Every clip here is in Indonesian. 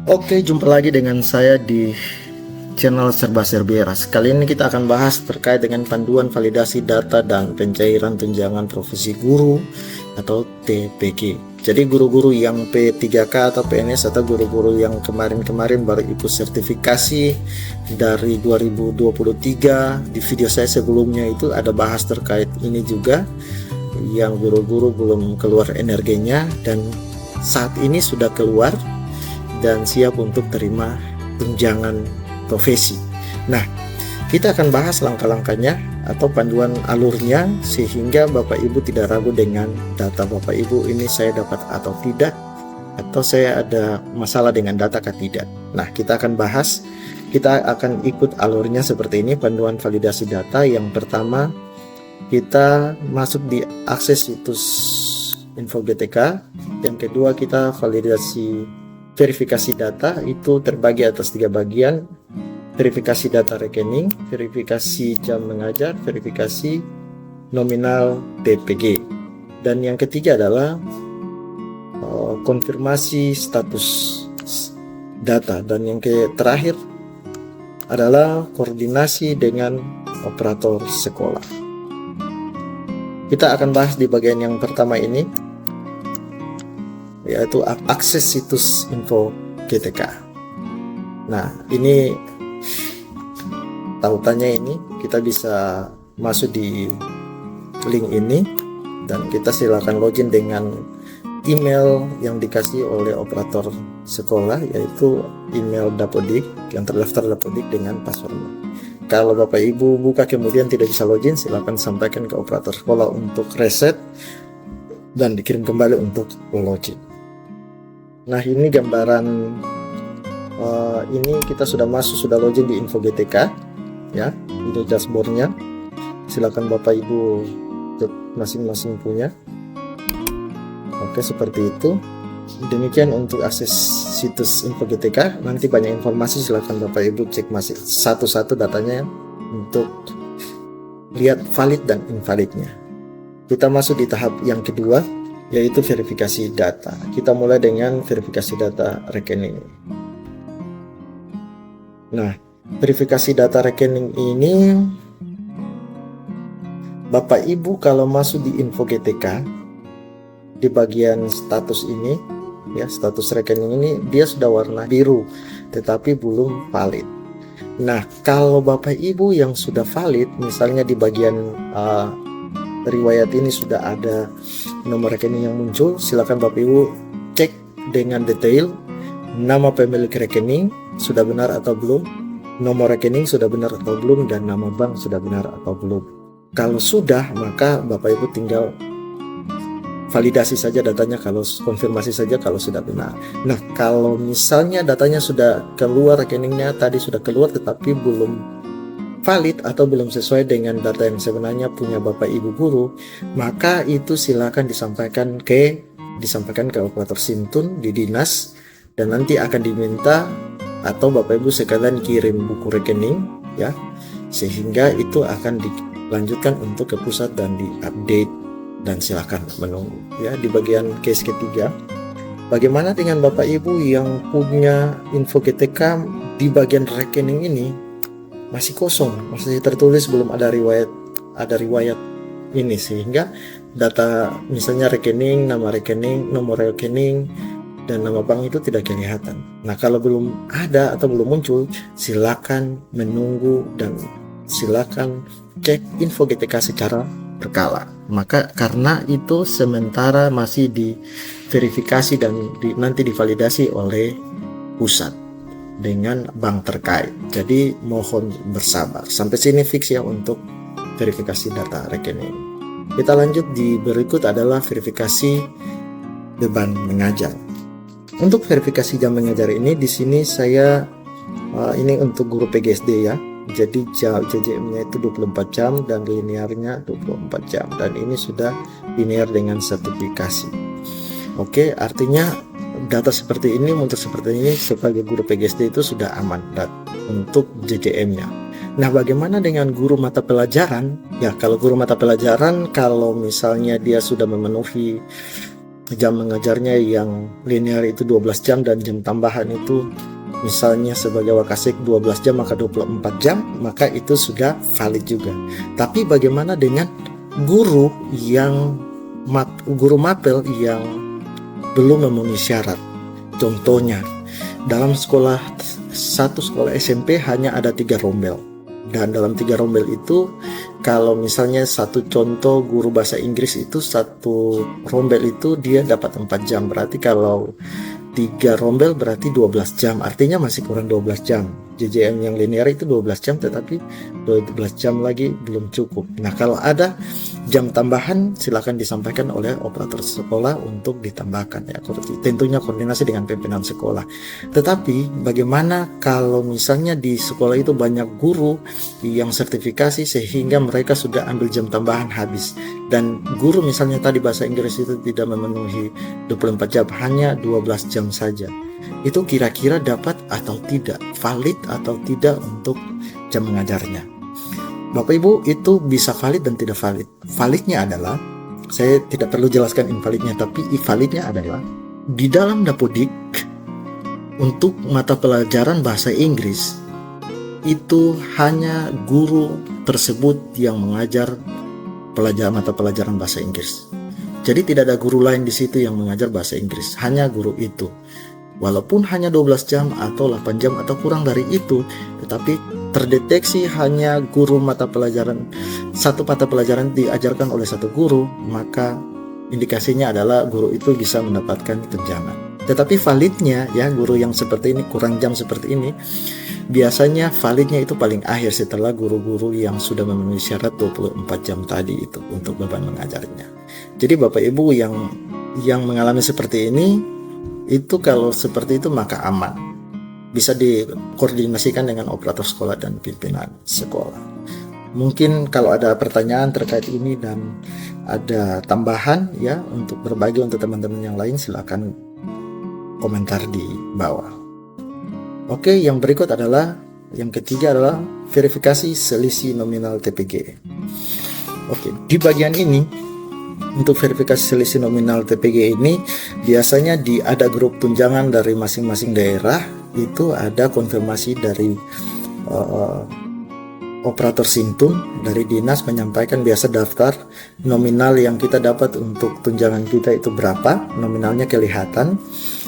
Oke, jumpa lagi dengan saya di channel Serba Serberas. Kali ini kita akan bahas terkait dengan panduan validasi data dan pencairan tunjangan profesi guru atau TPG. Jadi guru-guru yang P3K atau PNS atau guru-guru yang kemarin-kemarin baru ikut sertifikasi dari 2023, di video saya sebelumnya itu ada bahas terkait ini juga, yang guru-guru belum keluar energinya dan saat ini sudah keluar dan siap untuk terima tunjangan profesi. Nah, kita akan bahas langkah-langkahnya atau panduan alurnya sehingga Bapak Ibu tidak ragu dengan data Bapak Ibu ini saya dapat atau tidak, atau saya ada masalah dengan data atau tidak. Nah, kita akan bahas, kita akan ikut alurnya seperti ini. Panduan validasi data yang pertama, kita masuk di akses situs info GTK. Yang kedua, kita validasi verifikasi data, itu terbagi atas 3 bagian: verifikasi data rekening, verifikasi jam mengajar, verifikasi nominal TPG. Dan yang ketiga adalah konfirmasi status data. Dan yang terakhir adalah koordinasi dengan operator sekolah. Kita akan bahas di bagian yang pertama ini, yaitu akses situs info GTK. Nah, ini tautannya ini kita bisa masuk di link ini dan kita silakan login dengan email yang dikasih oleh operator sekolah, yaitu email Dapodik yang terdaftar Dapodik dengan passwordnya. Kalau Bapak Ibu buka kemudian tidak bisa login, silakan sampaikan ke operator sekolah untuk reset dan dikirim kembali untuk login. Nah, ini gambaran ini kita sudah masuk, sudah login di info GTK ya, ini dashboardnya. Silakan Bapak Ibu cek masing-masing punya. Oke, seperti itu. Demikian untuk akses situs info GTK. Nanti banyak informasi, silakan Bapak Ibu cek masih satu-satu datanya untuk lihat valid dan invalidnya. Kita masuk di tahap yang kedua, yaitu verifikasi data. Kita mulai dengan verifikasi data rekening. Nah, verifikasi data rekening ini, Bapak Ibu kalau masuk di info GTK, di bagian status ini ya, status rekening ini dia sudah warna biru tetapi belum valid. Nah, kalau Bapak Ibu yang sudah valid, misalnya di bagian riwayat ini sudah ada nomor rekening yang muncul, silakan Bapak Ibu cek dengan detail nama pemilik rekening sudah benar atau belum, nomor rekening sudah benar atau belum, dan nama bank sudah benar atau belum. Kalau sudah, maka Bapak Ibu tinggal validasi saja datanya, kalau konfirmasi saja kalau sudah benar. Nah, kalau misalnya datanya sudah keluar, rekeningnya tadi sudah keluar tetapi belum valid atau belum sesuai dengan data yang sebenarnya punya Bapak Ibu guru, maka itu silakan disampaikan ke operator Simtun di dinas, dan nanti akan diminta atau Bapak Ibu sekalian kirim buku rekening ya, sehingga itu akan dilanjutkan untuk ke pusat dan diupdate, dan silakan menunggu ya. Di bagian case ketiga, bagaimana dengan Bapak Ibu yang punya info GTK di bagian rekening ini masih kosong, masih tertulis belum ada riwayat ini, sehingga data misalnya rekening, nama rekening, nomor rekening, dan nama bank itu tidak kelihatan. Nah, kalau belum ada atau belum muncul, silakan menunggu dan silakan cek info GTK secara berkala. Maka karena itu sementara masih diverifikasi dan nanti divalidasi oleh pusat dengan bank terkait. Jadi mohon bersabar. Sampai sini fix ya untuk verifikasi data rekening. Kita lanjut di berikut adalah verifikasi beban mengajar. Untuk verifikasi jam mengajar ini, di sini saya ini untuk guru PGSD ya. Jadi JJM-nya itu 24 jam dan linearnya 24 jam, dan ini sudah linear dengan sertifikasi. Oke, artinya data seperti ini, untuk seperti ini sebagai guru PGSD itu sudah aman untuk JJM-nya. Nah, bagaimana dengan guru mata pelajaran? Ya, kalau guru mata pelajaran, kalau misalnya dia sudah memenuhi jam mengajarnya yang linear itu 12 jam dan jam tambahan itu misalnya sebagai Wakasek 12 jam maka 24 jam, maka itu sudah valid juga. Tapi bagaimana dengan guru mapel yang belum memenuhi syarat? Contohnya, dalam satu sekolah SMP hanya ada 3 rombel. Dan dalam 3 rombel itu, kalau misalnya satu contoh guru bahasa Inggris itu satu rombel itu dia dapat 4 jam. Berarti kalau 3 rombel berarti 12 jam. Artinya masih kurang 12 jam. JJM yang linear itu 12 jam, tetapi 12 jam lagi belum cukup. Nah, kalau ada jam tambahan silakan disampaikan oleh operator sekolah untuk ditambahkan ya. Tentunya koordinasi dengan pimpinan sekolah. Tetapi bagaimana kalau misalnya di sekolah itu banyak guru yang sertifikasi sehingga mereka sudah ambil jam tambahan habis, dan guru misalnya tadi bahasa Inggris itu tidak memenuhi 24 jam, hanya 12 jam saja. Itu kira-kira dapat atau tidak, valid atau tidak untuk jam mengajarnya? Bapak Ibu, itu bisa valid dan tidak valid. Validnya adalah, saya tidak perlu jelaskan invalidnya, tapi invalidnya adalah di dalam Dapodik untuk mata pelajaran bahasa Inggris itu hanya guru tersebut yang mengajar mata pelajaran bahasa Inggris. Jadi tidak ada guru lain di situ yang mengajar bahasa Inggris, hanya guru itu. Walaupun hanya 12 jam atau 8 jam atau kurang dari itu, tetapi terdeteksi hanya guru satu mata pelajaran diajarkan oleh satu guru, maka indikasinya adalah guru itu bisa mendapatkan tunjangan. Tetapi validnya ya, guru yang seperti ini, kurang jam seperti ini, biasanya validnya itu paling akhir setelah guru-guru yang sudah memenuhi syarat 24 jam tadi itu untuk beban mengajarnya. Jadi Bapak Ibu yang mengalami seperti ini, itu kalau seperti itu maka aman, bisa dikoordinasikan dengan operator sekolah dan pimpinan sekolah. Mungkin kalau ada pertanyaan terkait ini dan ada tambahan ya untuk berbagi untuk teman-teman yang lain, silakan komentar di bawah. Oke, yang berikut adalah yang ketiga adalah verifikasi selisih nominal TPG. Oke, di bagian ini untuk verifikasi selisih nominal TPG ini biasanya ada grup tunjangan dari masing-masing daerah, itu ada konfirmasi dari operator Simtun dari dinas menyampaikan biasa daftar nominal yang kita dapat untuk tunjangan kita itu berapa, nominalnya kelihatan.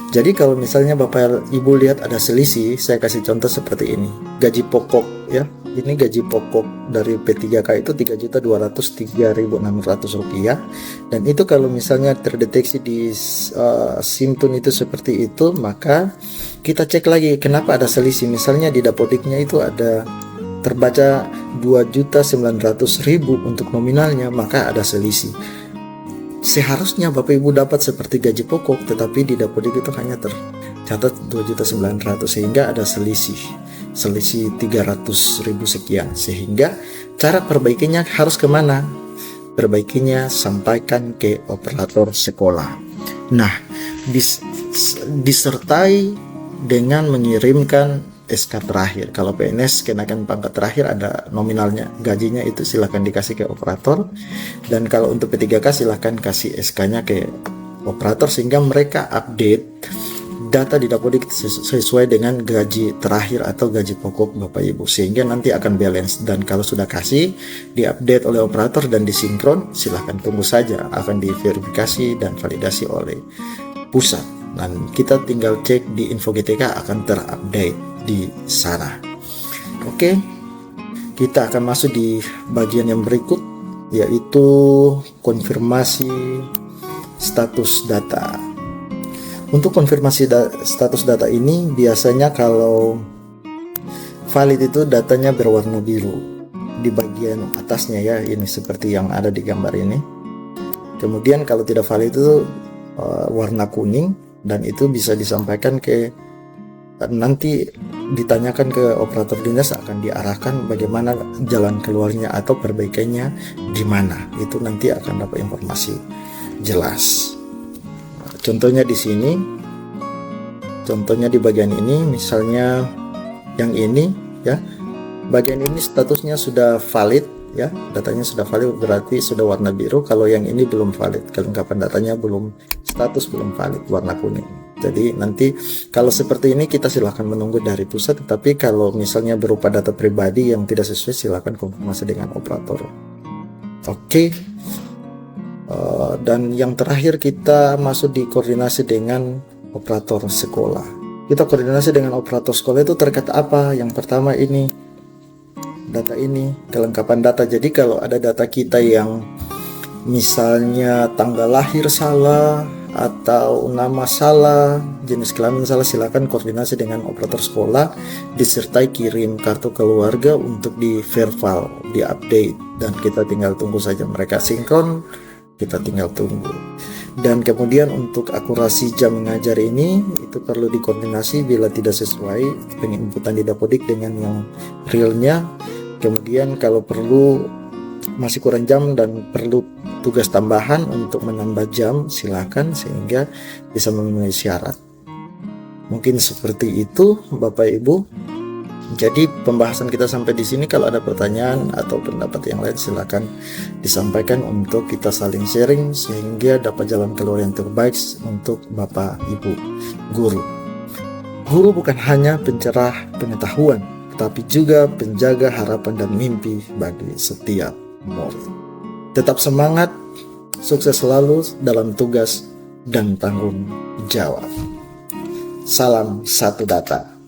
Jadi kalau misalnya Bapak Ibu lihat ada selisih, saya kasih contoh seperti ini. Gaji pokok ya, ini gaji pokok dari P3K itu Rp3.203.600, dan itu kalau misalnya terdeteksi di Simtun itu seperti itu, maka kita cek lagi kenapa ada selisih. Misalnya di Dapodiknya itu ada terbaca 2.900.000 untuk nominalnya, maka ada selisih. Seharusnya Bapak Ibu dapat seperti gaji pokok, tetapi di Dapodik itu hanya tercatat 2.900.000, sehingga ada selisih 300.000 sekian. Sehingga cara perbaikinya harus kemana? Perbaikinya sampaikan ke operator sekolah. Nah, disertai dengan mengirimkan SK terakhir. Kalau PNS kenaikan pangkat terakhir ada nominalnya, gajinya itu silahkan dikasih ke operator. Dan kalau untuk P3K silahkan kasih SK-nya ke operator sehingga mereka update data di Dapodik sesuai dengan gaji terakhir atau gaji pokok Bapak Ibu, sehingga nanti akan balance. Dan kalau sudah kasih, diupdate oleh operator dan disinkron, silahkan tunggu saja, akan diverifikasi dan validasi oleh pusat. Dan kita tinggal cek di info GTK akan terupdate di sana. Oke, kita akan masuk di bagian yang berikut, yaitu konfirmasi status data. Untuk konfirmasi status data ini biasanya kalau valid itu datanya berwarna biru di bagian atasnya ya, ini seperti yang ada di gambar ini. Kemudian kalau tidak valid itu warna kuning, dan itu bisa disampaikan nanti ditanyakan ke operator dinas, akan diarahkan bagaimana jalan keluarnya atau perbaikannya di mana. Itu nanti akan dapat informasi jelas. Contohnya di sini, contohnya di bagian ini, misalnya yang ini ya, bagian ini statusnya sudah valid ya, datanya sudah valid berarti sudah warna biru. Kalau yang ini belum valid, kelengkapan datanya belum status belum valid, warna kuning. Jadi nanti kalau seperti ini kita silahkan menunggu dari pusat, tetapi kalau misalnya berupa data pribadi yang tidak sesuai, silahkan konfirmasi dengan operator. Oke. Dan yang terakhir kita masuk di koordinasi dengan operator sekolah. Kita koordinasi dengan operator sekolah itu terkait apa? Yang pertama ini data ini, kelengkapan data. Jadi kalau ada data kita yang misalnya tanggal lahir salah atau nama salah, jenis kelamin salah, silakan koordinasi dengan operator sekolah disertai kirim kartu keluarga untuk di verbal, di update, dan kita tinggal tunggu saja mereka sinkron, kita tinggal tunggu. Dan kemudian untuk akurasi jam mengajar ini itu perlu dikoordinasi bila tidak sesuai penginputan di Dapodik dengan yang realnya. Kemudian kalau perlu masih kurang jam dan perlu tugas tambahan untuk menambah jam, silakan sehingga bisa memenuhi syarat. Mungkin seperti itu Bapak Ibu. Jadi pembahasan kita sampai di sini. Kalau ada pertanyaan atau pendapat yang lain silakan disampaikan untuk kita saling sharing sehingga dapat jalan keluar yang terbaik untuk Bapak Ibu guru. Guru bukan hanya pencerah pengetahuan, tapi juga penjaga harapan dan mimpi bagi setiap murid. Tetap semangat, sukses selalu dalam tugas dan tanggung jawab. Salam satu data.